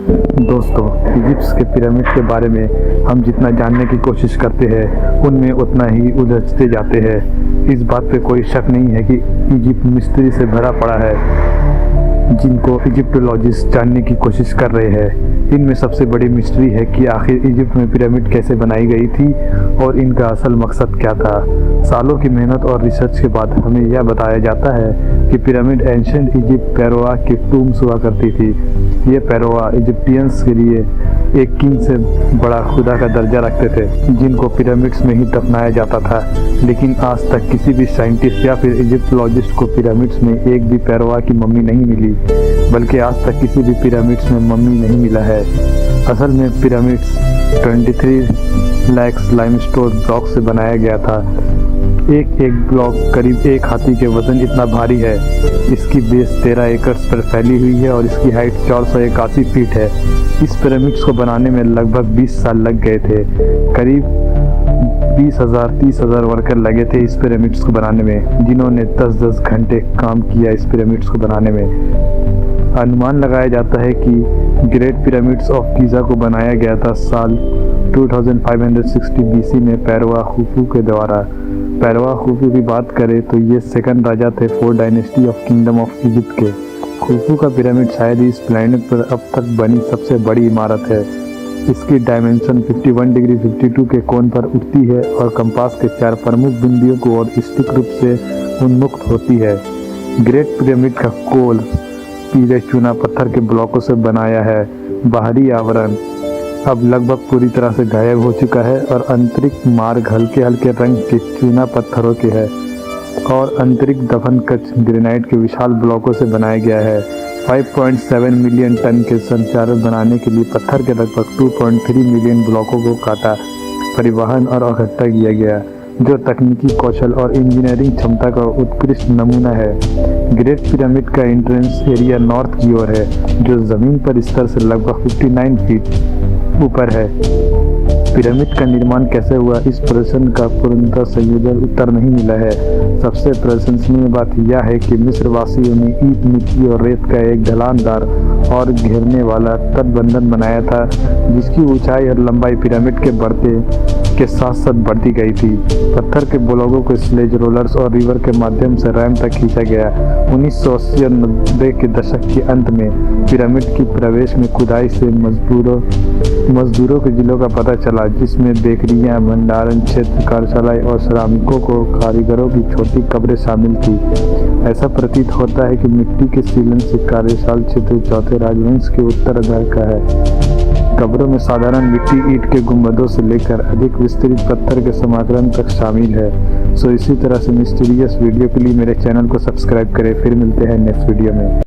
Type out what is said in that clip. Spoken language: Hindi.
दोस्तों, इजिप्ट के पिरामिड के बारे में हम जितना जानने की कोशिश करते हैं उनमें उतना ही उलझते जाते हैं। इस बात पे कोई शक नहीं है कि इजिप्ट मिस्ट्री से भरा पड़ा है, जिनको इजिप्टोलॉजिस्ट जानने की कोशिश कर रहे हैं। इनमें सबसे बड़ी मिस्ट्री है कि आखिर इजिप्ट में पिरामिड कैसे बनाई गई थी और इनका असल मकसद क्या था। सालों की मेहनत और रिसर्च के बाद हमें यह बताया जाता है कि पिरामिड एंशिएंट इजिप्ट पैरोआ की टूम्स हुआ करती थी। ये पैरोआ इजिप्टियंस के लिए एक किंग से बड़ा खुदा का दर्जा रखते थे, जिनको पिरामिड्स में ही दफनाया जाता था। लेकिन आज तक किसी भी साइंटिस्ट या फिर इजिप्टोलॉजिस्ट को पिरामिड्स में एक भी पैरोआ की मम्मी नहीं मिली, बल्कि आज तक किसी भी पिरामिड्स में मम्मी नहीं मिला है। असल में पिरामिड्स 23 लाख लाइमस्टोन ब्लॉक से बनाया गया था। एक ब्लॉक करीब एक हाथी के वजन इतना भारी है। इसकी बेस 13 एकड़ पर फैली हुई है और इसकी हाइट 481 फीट है। इस पिरामिड्स को बनाने में लगभग 20 साल लग गए थे। करीब 20,000-30,000 वर्कर लगे थे इस पिरामिड्स को बनाने में, जिन्होंने 10-10 घंटे काम किया इस पिरामिड्स को बनाने में। अनुमान लगाया जाता है कि ग्रेट पिरामिड्स ऑफ गीज़ा को बनाया गया था साल 2560 BC में पैरोआ खुफू के द्वारा। पैरोआ खुफू की बात करें तो ये सेकंड राजा थे 4 dynasty of kingdom of Egypt के। खुफू का पिरामिड शायद इस प्लैनेट पर अब तक बनी सबसे बड़ी इमारत है। इसकी डायमेंशन 51 डिग्री 52 के कोण पर उठती है और कंपास के 4 प्रमुख बिंदुओं को और स्टिक रूप से उन्मुक्त होती है। ग्रेट पिरामिड का कोल पीले चूना पत्थर के ब्लॉकों से बनाया है। बाहरी आवरण अब लगभग पूरी तरह से गायब हो चुका है और आंतरिक मार्ग हल्के हल्के रंग के चूना पत्थरों के है और आंतरिक दफन कक्ष ग्रेनाइट के विशाल ब्लॉकों से बनाया गया है। 5.7 मिलियन टन के संचालन बनाने के लिए पत्थर के लगभग 2.3 मिलियन ब्लॉकों को काटा, परिवहन और इकट्ठा किया गया, जो तकनीकी कौशल और इंजीनियरिंग क्षमता का उत्कृष्ट नमूना है। ग्रेट पिरामिड का एंट्रेंस एरिया नॉर्थ की ओर है, जो जमीन पर स्तर से लगभग 59 फीट ऊपर है। पिरामिड का निर्माण कैसे हुआ, इस प्रश्न का पूर्णतः संयोजन उत्तर नहीं मिला है। सबसे प्रशंसनीय बात यह है कि मिस्र वासियों ने ईंट, मिट्टी और रेत का एक ढलानदार और घेरने वाला तटबंधन बनाया था, जिसकी ऊंचाई और लंबाई पिरामिड के बढ़ते के साथ साथ बढ़ती गई थी। पत्थर के ब्लॉकों को स्लेज रोलर्स और रिवर के माध्यम से रैम तक खींचा गया। 1980 और 90 के दशक के अंत में पिरामिड की प्रवेश में खुदाई से मजदूरों के जिलों का पता चला, जिसमें बेकरियां, भंडारण क्षेत्र, कार्यशालाएं और श्रमिकों को कारीगरों की छोटी कब्रें शामिल थी। ऐसा प्रतीत होता है कि मिट्टी के सीलन से कार्यशाल क्षेत्र चौथे राजवंश के उत्तरार्ध का है। कब्रों में साधारण मिट्टी, ईंट के गुंबदों से लेकर अधिक विस्तृत पत्थर के समाकलन तक शामिल है। सो इसी तरह से मिस्टीरियस वीडियो के लिए मेरे चैनल को सब्सक्राइब करें। फिर मिलते हैं नेक्स्ट वीडियो में।